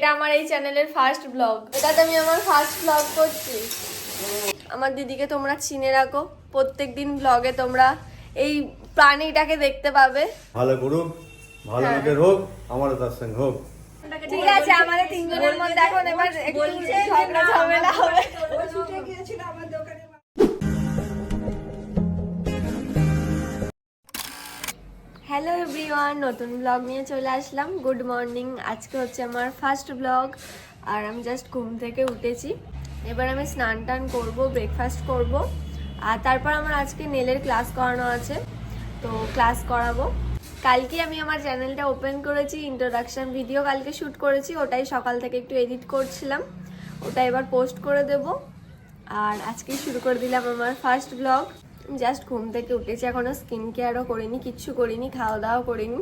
এটা আমার এই চ্যানেলের ফার্স্ট ব্লগ। এটাতে আমি আমার ফার্স্ট ব্লগ করছি। আমার দিদিকে তোমরা চিনে রাখো, প্রত্যেকদিন ব্লগে তোমরা এই প্রাণীটাকে দেখতে পাবে। ভালো করুক, ভালো লোকের হোক, আমারও তার সঙ্গে হোক। ঠিক আছে, আমাদের তিনজনের মধ্যে এখন এবার একটু ঝগড়া ঝামেলা হবে। হ্যালো এভরিওয়ান, নতুন ব্লগ নিয়ে চলে আসলাম। Good morning. আজকে হচ্ছে আমার ফার্স্ট ব্লগ আর আমি জাস্ট ঘুম থেকে উঠেছি। এবার আমি স্নান টান করবো, ব্রেকফাস্ট করব, আর তারপর আমার আজকে নেলের ক্লাস করানো আছে, তো ক্লাস করাবো। কালকে আমি আমার চ্যানেলটা ওপেন করেছি, ইন্ট্রোডাকশন ভিডিও কালকে শ্যুট করেছি, ওটাই সকাল থেকে একটু এডিট করছিলাম, ওটা এবার পোস্ট করে দেব। আর আজকেই শুরু করে দিলাম আমার ফার্স্ট ব্লগ। জাস্ট ঘুম থেকে উঠেছি, এখনও স্কিন কেয়ারও করিনি, কিচ্ছু করিনি, খাওয়া দাওয়াও করিনি।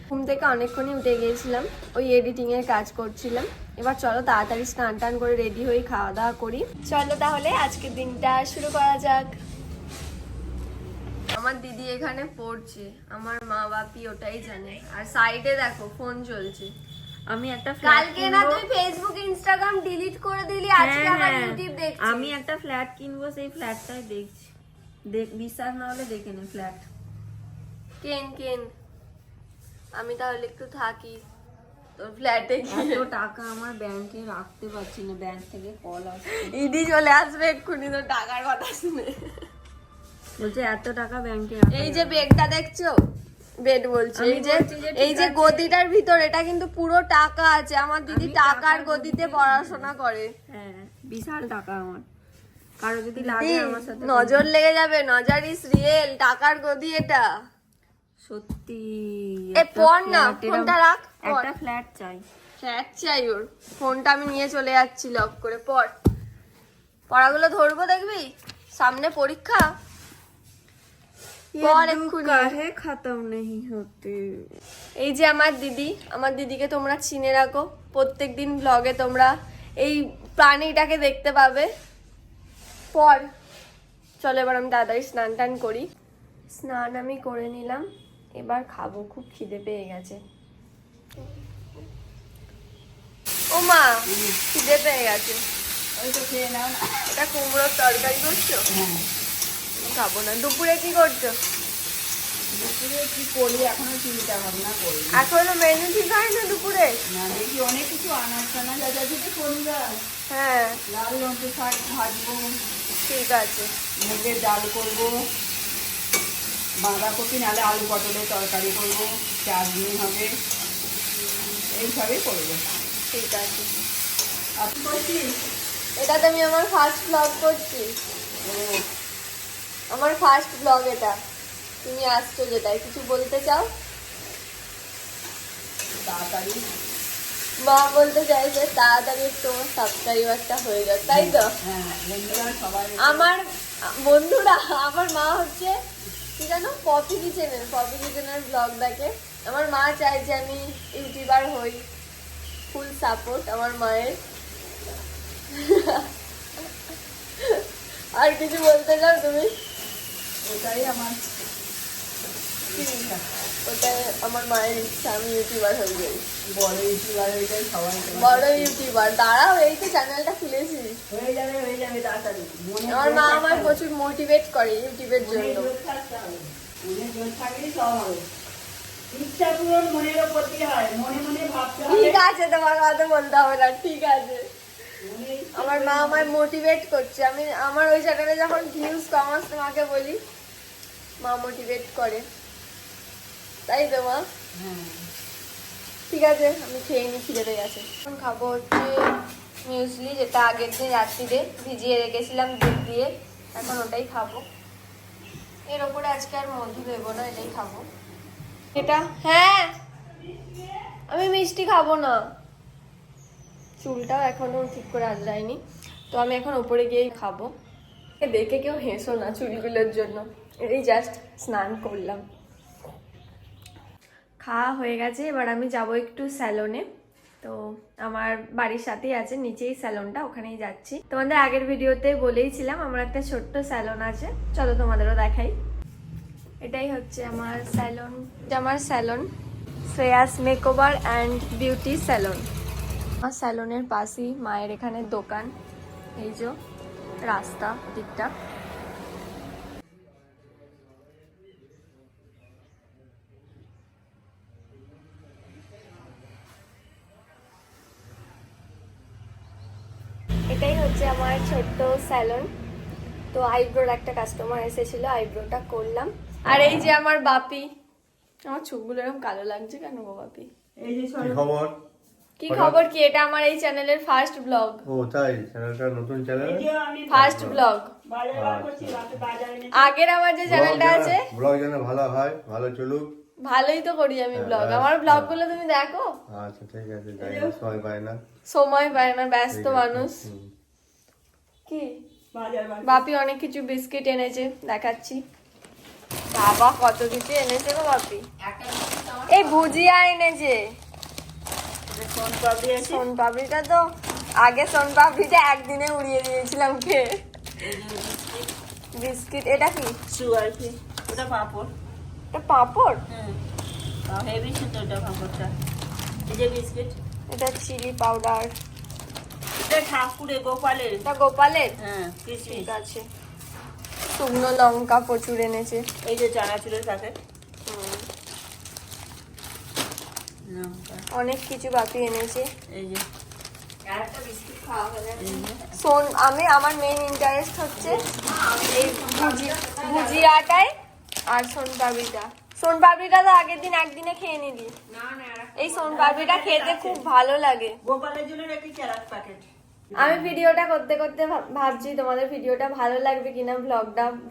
ঘুম থেকে অনেকক্ষণই উঠে গিয়েছিলাম, ওই এডিটিংয়ের কাজ করছিলাম। এবার চলো তাড়াতাড়ি স্নান টান করে রেডি হয়ে খাওয়া দাওয়া করি। চলো তাহলে আজকের দিনটা শুরু করা যাক। আমার দিদি এখানে পড়ছে, আমার মা বাপি ওটাই জানে। আর সাইডে দেখো ফোন চলছে। আমি একটা কালকে না তুই ফেসবুক ইনস্টাগ্রাম ডিলিট করে দিলি, আজকে আবার ইউটিউব দেখছিস। আমি একটা ফ্ল্যাট কিনবো, সেই ফ্ল্যাটটাই দেখছি। বিশ্বাস না হলে দেখে নে ফ্ল্যাট। কেন আমি তাহলে একটু থাকি তোর ফ্ল্যাটে। এত টাকা আমার ব্যাংকে রাখতে পারছি না, ব্যাংক থেকে কল আসছে, ইডি চলে আসবে এক্ষুনি তোর টাকার কথা শুনে। বলছে এত টাকা ব্যাংকে। এই যে বেডটা দেখছো, বেড বলছি, এই যে গদিটার ভিতর এটা কিন্তু পুরো টাকা আছে। আমার দিদি টাকার গদিতে পড়াশোনা করে। হ্যাঁ, বিশাল টাকা আমার। কারো যদি লাগে আমার সাথে নজর লেগে যাবে, নজর ইস রিয়েল। টাকার গদি এটা সত্যি। এ পড় না, ফোনটা রাখ। একটা ফ্ল্যাট চাই, ফ্ল্যাট চাই ওর। ফোনটা আমি নিয়ে চলে যাচ্ছি, লক করে। পড়াগুলো ধরবো, দেখবি সামনে পরীক্ষা। খতম নেই হতে। এই যে আমার দিদি, আমার দিদিকে তোমরা চিনে রাখো, প্রত্যেকদিন ব্লগে তোমরা এই প্রাণীটাকে দেখতে পাবে। চলো এবার আমি তাড়াতাড়ি স্নান টান করি। স্নান আমি করে নিলাম, এবার খাবো, খুব খিদে পেয়ে গেছে। ও মা, খিদে পেয়ে গেছে। এটা কুমড়োর তরকারি করছো? খাবো না। দুপুরে কি করছো? দুপুরে কি করি এখনো চিন্তা ভাবনা করি। এখনো মেনু ঠিক হয় না দুপুরে? না, দেখি অনেক কিছু আনাজ টানাজ আছে, যদি শনিবার। হ্যাঁ, লাল লঙ্কা শাক ভাজবো, ঠিক আছে। মুগের ডাল করবো, বাঁধাকপি নাহলে আলু পটলের তরকারি করবো, চাটনি হবে, এইসবই করবো। ঠিক আছে। আপনি করছিস? এটাতে আমি আমার ফার্স্ট ব্লগ করছি। আমার ফার্স্ট ব্লগ এটা। তুমি আসছো যেটাই, কিছু বলতে চাও? তাড়াতাড়ি মা বলতে চাইছে তাড়াতাড়ি একটু আমার সাবস্ক্রাইবারটা হয়ে যাক, তাই তো? হ্যাঁ, বন্ধুরা সবাই। আমার বন্ধুরা, আমার মা হচ্ছে কি জানো, পপি কিচেনের ব্লগ দেখে। আমার মা চায় যে আমি ইউটিউবার হই। ফুল সাপোর্ট আমার মায়ের। আর কিছু বলতে চাও তুমি? ওটাই আমার ওটাই আমার মায়ের ইচ্ছা, আমি ইউটিউবার হয়ে যাই, বড় ইউটিউবার হয়ে যায় সবাই। বড় ইউটিউবার। দাঁড়াও, এই তো চ্যানেলটা খুলেছি। হয়ে যাবে তাড়াতাড়ি। আমার মা আমার প্রচুর মোটিভেট করে ইউটিউবের জন্য। মনে জোর থাকলেই সব হবে। ইচ্ছা পূরণ মনের ওপরই হয়, মনে মনে ভাবতে হবে। ঠিক আছে, তোমার কথা বলতে হবে না, ঠিক আছে। আমার মা আমায় মোটিভেট করছে। আমি আমার ওই চ্যানেলে যখন ভিউজ কম আসতে মাকে বলি, মা মোটিভেট করে, তাই তো মা? ঠিক আছে, আমি খেয়ে নি, খিদে পেয়ে গেছে। এখন খাবো হচ্ছে মিউসলি, যেটা আগের দিন রাত্রিরে ভিজিয়ে রেখেছিলাম দুধ দিয়ে, এখন ওটাই খাবো। এর ওপরে আজকে আর মধু দেবো না, এটাই খাবো। এটা হ্যাঁ, আমি মিষ্টি খাবো না। চুলটাও এখনো ঠিক করে আঁচড়াইনি, তো আমি এখন ওপরে গিয়েই খাবো। দেখে কেউ হেসো না চুলগুলোর জন্য। এই জাস্ট স্নান করলাম, খাওয়া হয়ে গেছে। এবার আমি যাব একটু স্যালনে। তো আমার বাড়ির সাথেই আছে নিচেই স্যালনটা, ওখানেই যাচ্ছি। তোমাদের আগের ভিডিওতে বলেইছিলাম আমার একটা ছোট্ট স্যালন আছে, চলো তোমাদেরও দেখাই। এটাই হচ্ছে আমার salon, Shreyas makeover and beauty salon. আমার স্যালনের পাশেই মায়ের এখানে দোকান, এই যে রাস্তা দিকটা। এটাই হচ্ছে আমার ছোট্ট স্যালন। তো আইব্রোর একটা কাস্টমার এসেছিল, আইব্রোটা করলাম। আর এই যে আমার বাপি, আমার চোখগুলো এরকম কালো লাগছে কেন গো বাপি? এই যে কি খবর? কি খবর কি? এটা আমার এই চ্যানেলের ফার্স্ট ব্লগ। ও তাই, চ্যানেলটা নতুন চ্যানেল, এই যে আমি ফার্স্ট ব্লগ। বাজার বার করছি, বাজারে এনেছি। আগের আমার যে চ্যানেলটা আছে, ব্লগ যেন ভালো হয়, ভালো চলুক। ভালোই তো করি আমি ব্লগ। আমার ব্লগ গুলো তুমি দেখো। আচ্ছা ঠিক আছে, যাই না, সময় পাই না। সময় পায় না, ব্যস্ত ঠিক আছে, মানুষ। কি বাজার বার বাপি অনেক কিছু বিস্কিট এনেছে, দেখাচ্ছি। বাবা কত কিছু এনেছে গো বাপি। এই ভুজিয়া এনেছে। ফোন পাবি আছে। সোন পাপড়িটা তো আগে সোন পাপড়িটা একদিনে উড়িয়ে দিয়েছিলাম খেয়ে। বিস্কিট, এটা কি? Sugar free. ওটা পাপড়। এটা পাঁপড়। হেভি সুন্দর ওটা পাপড়টা। এই যে বিস্কিট। এটা চিলি পাউডার। এটা ঠাকুরে গোপালের। এটা গোপালের। হ্যাঁ, কিসমিস। ঠিক আছে। শুকনো লঙ্কা প্রচুর এনেছে। এই যে চানাচুরের প্যাকেট। লঙ্কা। অনেক কিছু বাপি এনেছে। এই যে আমার মেইন ইন্টারেস্ট হচ্ছে এই ভুজিয়াটাই আর সোনপাপড়িটা। সোনপাপড়িটা তো আগের দিন একদিনে খেয়ে নিলি। এই সোনপাপড়িটা খেতে খুব ভালো লাগে। গোপালের জন্য রেখেছি চারাক প্যাকেট। আমি ভিডিওটা করতে করতে ভাবছি তোমাদের ভিডিওটা ভালো লাগবে কিনা,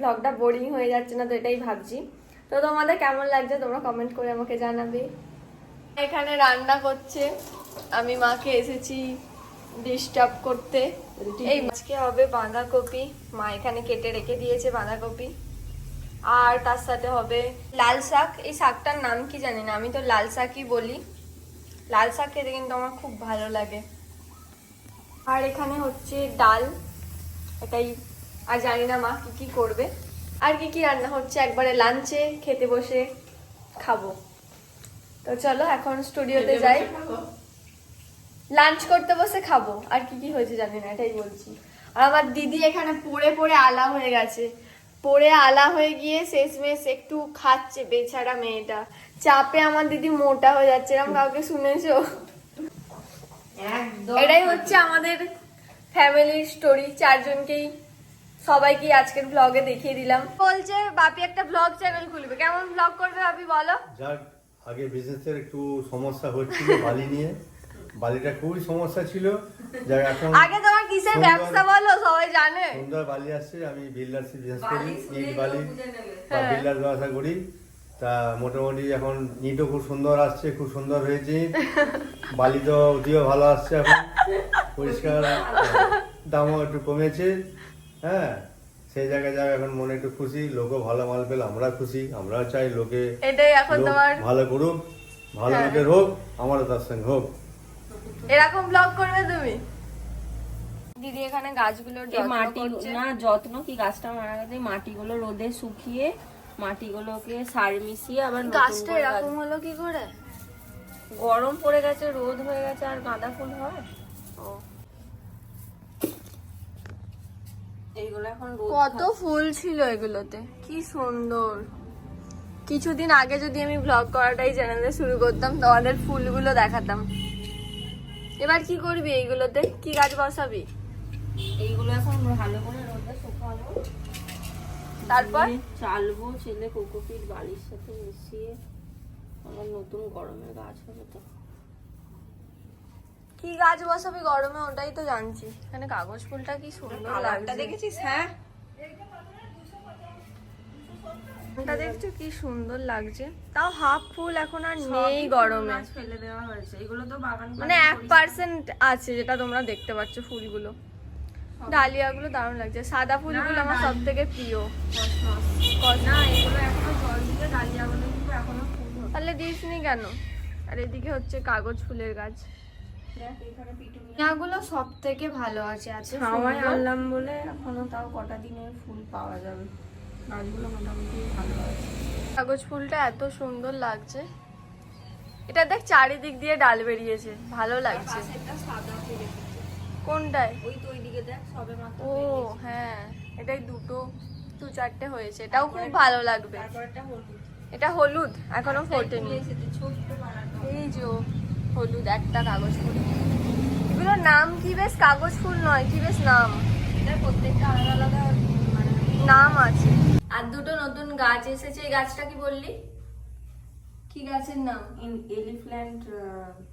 ব্লগটা বোরিং হয়ে যাচ্ছে না, তো এটাই ভাবছি। তো তোমাদের কেমন লাগছে তোমরা কমেন্ট করে আমাকে জানাবে। এখানে রান্না করছে, আমি মাকে এসেছি ডিস্টার্ব করতে। এই আজকে হবে বাঁধাকপি, মা এখানে কেটে রেখে দিয়েছে বাঁধাকপি। আর তার সাথে হবে লাল শাক। এই শাকটার নাম কি জানি না, আমি তো লাল শাকই বলি। লাল শাক খেতে কিন্তু আমার খুব ভালো লাগে। আর এখানে হচ্ছে ডাল, এটাই। আর জানি না মা কি কি করবে। আর কি কি রান্না হচ্ছে একবারে লাঞ্চে খেতে বসে খাবো। তো চলো এখন স্টুডিওতে যাই, লাঞ্চ করতে বসে খাবো। আর কি কি হয়েছে জানি না, এটাই বলছি। আর আমার দিদি এখানে পড়ে পড়ে আলা হয়ে গেছে, পড়ে আলা হয়ে গিয়ে শেষমেশ একটু খাচ্ছে বেচারা মেয়েটা। চাপে আমার দিদি মোটা হয়ে যাচ্ছে, এরকম কাউকে শুনেছো? এটাই হচ্ছে আমাদের ফ্যামিলির স্টোরি, চারজনকেই সবাইকে আজকের ব্লগে দেখিয়ে দিলাম। বলছে বাপি একটা ব্লগ চ্যানেল খুলবে, কেমন ব্লগ করবে বাপি বলো? যাক, আগে বিজনেসের একটু সমস্যা হচ্ছিল বালি নিয়ে, বালিটা খুবই সমস্যা ছিল। যাক এখন আগে তোমার কিসের ব্যবসা বলো, সবাই জানে। সুন্দর বালি আসছে, আমি বিল্ডার্সি বিজনেস করি, ইট বালি বা বিল্ডার ব্যবসা করি। তা মোটামুটি এখন ইটও খুব সুন্দর আসছে, খুব সুন্দর হয়েছে। বালি তো অতিও ভালো আসছে, এখন পরিষ্কার, দামও একটু কমেছে। হ্যাঁ, সেই জায়গায় যাক এখন মনে একটু খুশি, লোকও ভালো মাল পেলে আমরা খুশি। আমরাও চাই লোকে এটাই এখন লোক তোমার ভালো করুক, ভালো লোকের হোক, আমারও তার সঙ্গে হোক। এরকম ব্লগ করবে তুমি? দিদি এখানে গাছগুলোর এই যত্ন মাটি করছে। না, যত্ন কি, গাছটা মারা গেছে, মাটিগুলো রোদে শুকিয়ে মাটিগুলোকে সার মিশিয়ে আবার নতুন গাছটা করে এরকম হলো কি করে? গরম পড়ে গেছে, রোদ হয়ে গেছে, আর গাঁদা ফুল হয়। ও, এইগুলো এখন রোদ কত ফুল ছিল এগুলোতে, কি সুন্দর। কিছুদিন আগে যদি আমি ব্লগ করাটাই চ্যানেলে শুরু করতাম, তোমাদের ফুলগুলো দেখাতাম। এবার কি করবি এইগুলোতে, কি গাছ বসাবি? এইগুলো এখন ভালো করে রোদে শুকাবো, তারপর দিয়ে চালবো, ছেলে কোকোপিট বালির সাথে মিশিয়ে আবার নতুন গরমের গাছ হবে। তো কি গাছ বসাবি গরমে, ওটাই তো জানছি। এখানে কাগজ ফুলটা কি সুন্দর লাগছে, দেখেছিস? হ্যাঁ, এটা দেখছো কি সুন্দর লাগছে। তাও হাফ ফুল এখন আর নেই গরমে, গাছ ফেলে দেওয়া হয়েছে। এগুলো তো বাগান মানে 1% আছে যেটা তোমরা দেখতে পাচ্ছ ফুলগুলো। ডালিয়াগুলো দারুণ লাগছে, সাদা ফুলগুলো আমার সব থেকে প্রিয়। না, এগুলো এখনো জল দিয়ে ডালিয়াগুলো কিন্তু এখনো ফুল হবে। তাহলে দিসনি কেন? আর এদিকে হচ্ছে কাগজ ফুলের গাছ। এগুলো সব থেকে ভালো আছে, আছে হাওয়ায় আনলাম বলে এখনো তাও কটা দিনের ফুল পাওয়া যাবে। গাছগুলো মোটামুটি ভালো আছে। কাগজ ফুলটা এত সুন্দর লাগছে। এটা দেখ চারিদিক দিয়ে ডাল বেরিয়েছে, ভালো লাগছে। পাশেরটা সাদা ফুল এসেছে। কোনটায়? ওই তো ওইদিকে দেখ সবে মাত্র ও বেরিয়েছে। হ্যাঁ, এটাই দু চারটে হয়েছে, এটাও খুব ভালো লাগবে। তারপরটা হলুদ এটা হলুদ, এখনো ফোটেনি। ফুল এসেছে ছোট্ট বানানো। এই যে হলুদ একটা কাগজ ফুল। এগুলোর নাম কি বেশ, কাগজ ফুল নয়, কি বেশ নাম, এটা প্রত্যেকটা আলাদা আলাদা মানে নাম আছে। আর দুটো নতুন গাছ এসেছে, এই গাছটা কি বললি, কি গাছের নাম? এলিফ্যান্ট।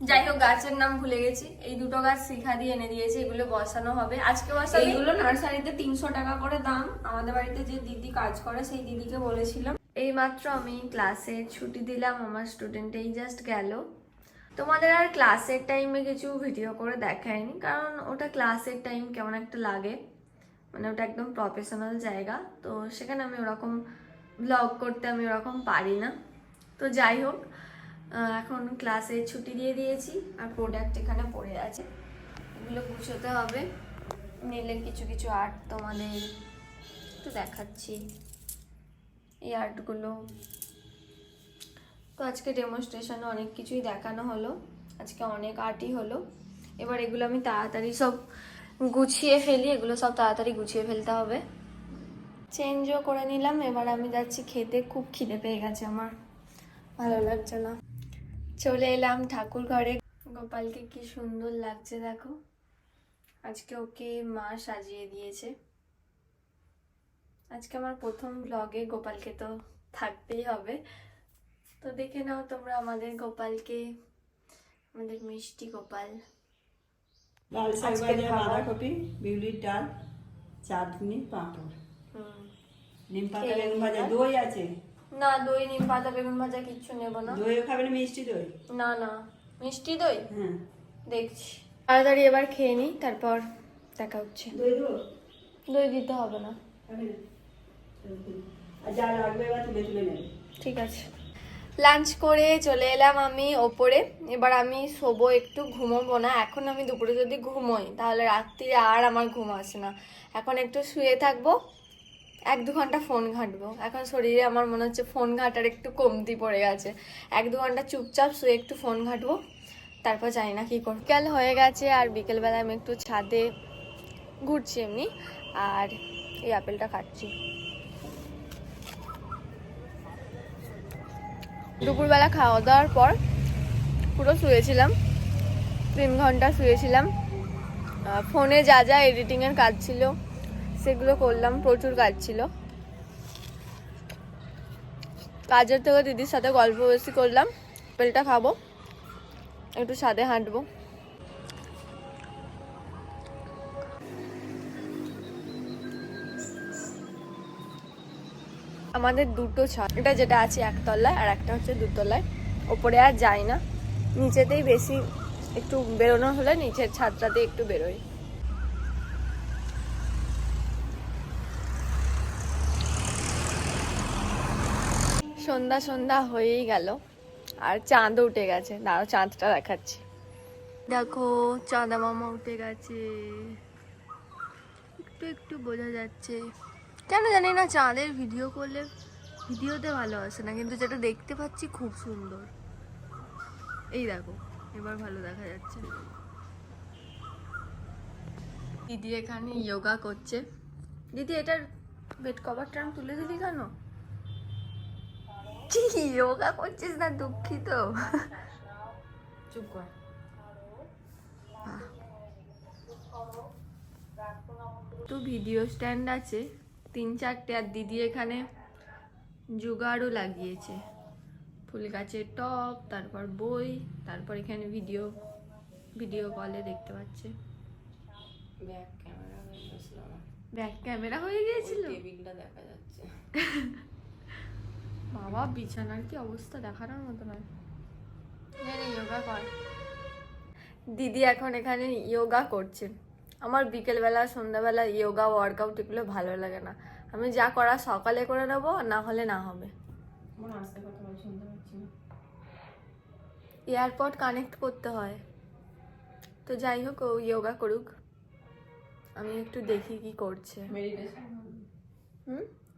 যাই হোক, গাছের নাম ভুলে গেছি। এই দুটো গাছ শিখা দিয়ে এনে দিয়েছে, এগুলো বসানো হবে আজকে। বসাবে এইগুলো নার্সারিতে 300 টাকা করে দাম। আমাদের বাড়িতে যে দিদি কাজ করে সেই দিদিকে বলেছিলাম। এই মাত্র আমি ক্লাসে ছুটি দিলাম, আমার স্টুডেন্ট এই জাস্ট গেল। তোমাদের আর ক্লাসের টাইমে কিছু ভিডিও করে দেখায়নি, কারণ ওটা ক্লাসের টাইম কেমন একটা লাগে, মানে ওটা একদম প্রফেশনাল জায়গা, তো সেখানে আমি ওরকম ব্লগ করতে আমি ওরকম পারি না। তো যাই হোক, এখন ক্লাসে ছুটি দিয়ে দিয়েছি, আর প্রোডাক্ট এখানে পড়ে আছে, এগুলো গুছোতে হবে। নিলে কিছু কিছু আর্ট তোমাদের একটু দেখাচ্ছি, এই আর্টগুলো। তো আজকে ডেমনস্ট্রেশনে অনেক কিছুই দেখানো হলো, আজকে অনেক আর্টই হলো। এবার এগুলো আমি তাড়াতাড়ি সব গুছিয়ে ফেলি, এগুলো সব তাড়াতাড়ি গুছিয়ে ফেলতে হবে। চেঞ্জও করে নিলাম, এবার আমি যাচ্ছি খেতে, খুব খিদে পেয়ে গেছে আমার, ভালো লাগছে না। চলে এলাম ঠাকুর ঘরে। গোপালকে কি সুন্দর লাগছে দেখো, আজকে ওকে মা সাজিয়ে দিয়েছে। আজকে আমার প্রথম ব্লগে গোপালকে তো থাকতেই হবে, তো দেখে নাও তোমরা আমাদের গোপালকে, আমাদের মিষ্টি গোপাল। লাল শাক আজকের ভাজা, খাবার। বাঁধাকপি, বিউলির ডাল, চাটনি, পাঁপড়, নিম পাতা, খেয়ে বেগুন ভাজা, নিলাম। দই আছে। না, দই নিম পাতা বেগুন ভাজা কিচ্ছু নেবো না। দইও খাবে না, মিষ্টি দই? না না, মিষ্টি দই হ্যাঁ, দেখছি। তাড়াতাড়ি এবার খেয়ে নিই, তারপর দেখা হচ্ছে। দই দেবো? দই দিতে হবে না, খাবে না? আর যা লাগবে এবার তুলে তুলে নেবে। ঠিক আছে। লাঞ্চ করে চলে এলাম আমি ওপরে। এবার আমি শোবো, একটু ঘুমোবো না এখন। আমি দুপুরে যদি ঘুমোই তাহলে রাত্রিরে আর আমার ঘুম আসে না। এখন একটু শুয়ে থাকবো, 1-2 ঘন্টা ফোন ঘাঁটবো। এখন শরীরে আমার মনে হচ্ছে ফোন ঘাঁটার একটু কমতি পড়ে গেছে। 1-2 ঘন্টা চুপচাপ শুয়ে একটু ফোন ঘাঁটবো, তারপর জানি না কি করবো। বিকাল হয়ে গেছে, আর বিকেলবেলা আমি একটু ছাদে ঘুরছি এমনি, আর এই আপেলটা খাচ্ছি। দুপুরবেলা খাওয়া দাওয়ার পর পুরো শুয়েছিলাম, 3 ঘন্টা শুয়েছিলাম। ফোনে যা যা এডিটিংয়ের কাজ ছিল সেগুলো করলাম, প্রচুর কাজ ছিল। কাজের থেকে দিদির সাথে গল্প বেশি করলাম। আপেলটা খাবো, একটু ছাদে হাঁটবো। আমাদের দুটো ছাদ, এটা যেটা আছে একতলায় আর একটা হচ্ছে 2 তলায়। ওপরে আর যাই না, নিচেতেই বেশি একটু বেরোনো হলে নিচের ছাদটাতে একটু বেরোই। সন্ধ্যা সন্ধ্যা হয়েই গেল, আর চাঁদও উঠে গেছে। দাঁড়াও চাঁদটা দেখাচ্ছি, দেখো চাঁদা মামা উঠে গেছে, একটু একটু বোঝা যাচ্ছে। কেন জানি না চাঁদের ভিডিও করলে ভিডিওতে ভালো আসে না, কিন্তু যেটা দেখতে পাচ্ছি খুব সুন্দর। এই দেখো, এবার ভালো দেখা যাচ্ছে। দিদি এখানে যোগা করছে। দিদি, এটার বেড কভারটা আমি তুলে দিলি কেন? যোগা করছিস না? দুঃখিত। চুপ কর। তো ভিডিও স্ট্যান্ড আছে 3-4টে, আর দিদি এখানে জোগাড়ও লাগিয়েছে। ফুল গাছের টব, তারপর বই, তারপর এখানে ভিডিও কলে দেখতে পাচ্ছে। ব্যাক ক্যামেরা হয়ে গেছিল আমার। ব্যাক ক্যামেরা হয়ে গিয়েছিল। টেবিলটা দেখা যাচ্ছে। বাবা, বিছানার কি অবস্থা দেখানোর মতো নয়। যোগা কর। দিদি এখন এখানে যোগা করছে। আমার বিকেলবেলা সন্ধ্যাবেলা যোগা ওয়ার্কআউট এগুলো ভালো লাগে না। আমি যা করা সকালে করে নেবো, না হলে না হবে। আমার আস্তে কথা বল, শুনতে পাচ্ছি না। এয়ারপড কানেক্ট করতে হয়। তো যাই হোক, ও যোগা করুক, আমি একটু দেখি কি করছে। মেডিটেশন।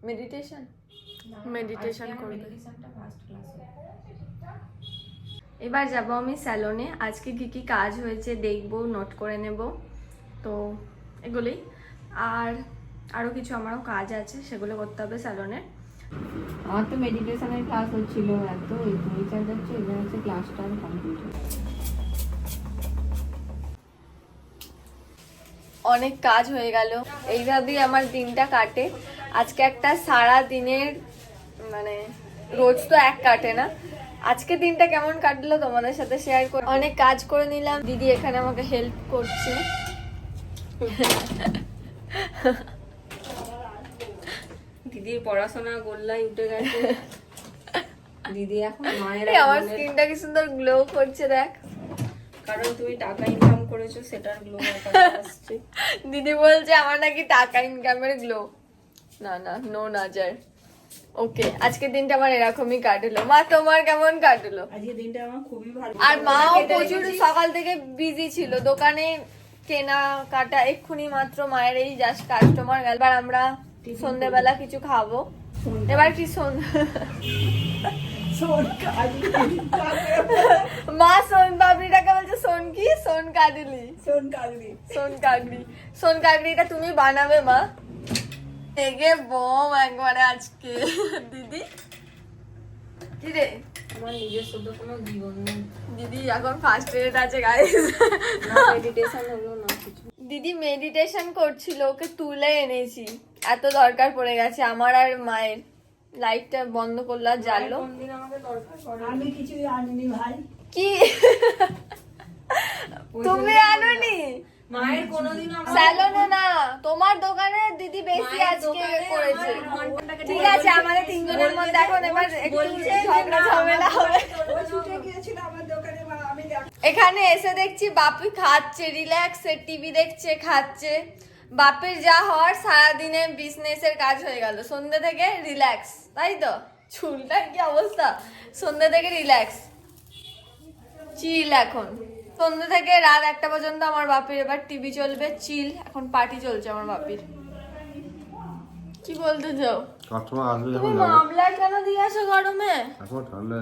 মেডিটেশন মেডিটেশন করবে। মেডিটেশনটা ফার্স্ট ক্লাসে। এবার যাব আমি স্যালনে। আজকে কি কি কাজ হয়েছে দেখবো, নোট করে নেব। তো এগুলোই। আর আরও কিছু আমারও কাজ আছে, সেগুলো করতে হবে স্যালনে। আমার তো মেডিটেশনের ক্লাস হচ্ছিল, এত রিচার্জ যাচ্ছে, এই জন্য হচ্ছে ক্লাসটা কমপ্লিট হচ্ছে। অনেক কাজ হয়ে গেল, এইভাবেই আমার দিনটা কাটে। আজকে একটা সারা দিনের মানে রোজ তো এক কাটে না, আজকে দিনটা কেমন কাটলো তোমাদের সাথে শেয়ার করে। অনেক কাজ করে নিলাম, দিদি এখানে আমাকে হেল্প করছে। দিদির পড়াশোনা গোল্লাই উঠে গেছে। দিদি এখন মায়ের এই আমার স্কিনটা কি সুন্দর গ্লো করছে দেখ। কারণ তুমি টাকা ইনকাম করেছো, সেটার গ্লো আসছে। দিদি বলছে আমার নাকি টাকা ইনকামের গ্লো। না না, নো নাজার। ওকে, আজকের দিনটা আমার এরকমই কাটলো। মা তোমার কেমন কাটলো? আজকে দিনটা আমার খুবই ভালো। আর মাও প্রচুর সকাল থেকে বিজি ছিল দোকানে, কেনা কাটা। এক্ষুনি মাত্র মায়ের এই জাস্ট কাস্টমার গেল। এবার আমরা সন্ধ্যেবেলা কিছু খাবো। এবার কি মা সোন পাপড়িটাকে বলছে সোন কি, সোন কাটলি। সোন কাকড়িটা তুমি বানাবে মা? এগে বম একবারে আজকে। দিদি কি রে, আমার নিজস্ব তো কোনো জীবন নেই। দিদি এখন ফার্স্ট এড আছে গাইস। মেডিটেশন হলো না কিছু। দিদি মেডিটেশন করছিল, ওকে তুলে এনেছি, এত দরকার পড়ে গেছে আমার আর মায়ের। লাইটটা বন্ধ করলো আর জ্বাললো। কোনদিন আমাকে দরকার পড়ে? আমি কিছুই আনিনি ভাই। কি তুমি আনোনি? মায়ের কোনোদিন আমার স্যালনে না, তোমার দোকানে দিদি বেশি আজকে করেছে। ঠিক আছে, আমাদের তিনজনের মধ্যে এখন এবার একটু ঝগড়া ঝামেলা হবে। ও ছুটে গিয়েছিল আমার দোকানে, আমি এখানে এসে দেখছি বাপি খাচ্ছে, রিল্যাক্স টিভি দেখছে, খাচ্ছে। বাপির যা হওয়ার, সারাদিনে বিজনেসের কাজ হয়ে গেল, সন্ধ্যে থেকে রিল্যাক্স, তাই তো? চুলটার কি অবস্থা, সন্ধ্যে থেকে রিল্যাক্স, চিল। এখন সন্ধ্যে থেকে রাত 1টা পর্যন্ত আমার বাপির এবার টিভি চলবে, চিল। এখন পার্টি চলছে আমার বাপির। কি বলতে চাও? কাস্টমার আসবে তুমি যখন যাবো। মামলার কেন দিয়ে আসো গরমে? এখন ঠান্ডা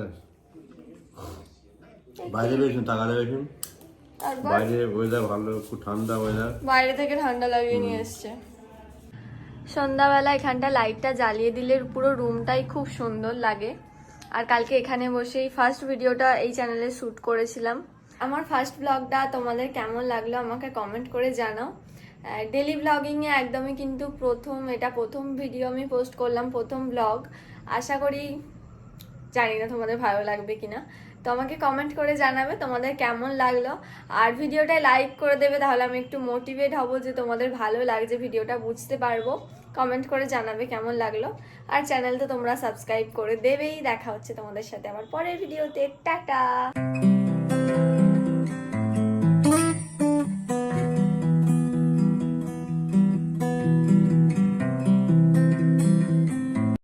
বাইরে বেশি টাকা দেবেছেন, তারপর বাইরে ওয়েদার ভালো, খুব ঠান্ডা ওয়েদার। বাইরে থেকে ঠান্ডা লাগিয়ে নিয়ে এসছে। সন্ধ্যাবেলা এখানটা লাইটটা জ্বালিয়ে দিলে পুরো রুমটাই খুব সুন্দর লাগে। আর কালকে এখানে বসেই ফার্স্ট ভিডিওটা এই চ্যানেলে শ্যুট করেছিলাম। আমার ফার্স্ট ব্লগটা তোমাদের কেমন লাগলো আমাকে কমেন্ট করে জানাও। ডেলি ব্লগিংয়ে একদমই কিন্তু এটা প্রথম ভিডিও আমি পোস্ট করলাম, প্রথম ব্লগ। আশা করি, জানি না তোমাদের ভালো লাগবে কিনা, তো আমাকে কমেন্ট করে জানাবে তোমাদের কেমন লাগলো। আর ভিডিওটা লাইক করে দেবে, তাহলে আমি একটু মোটিভেট হব যে তোমাদের ভালো লাগছে ভিডিওটা, বুঝতে পারবো। কমেন্ট করে জানাবে কেমন লাগলো। আর চ্যানেলটা তোমরা সাবস্ক্রাইব করে দেবেই। দেখা হচ্ছে তোমাদের সাথে আবার পরের ভিডিওতে। টাটা।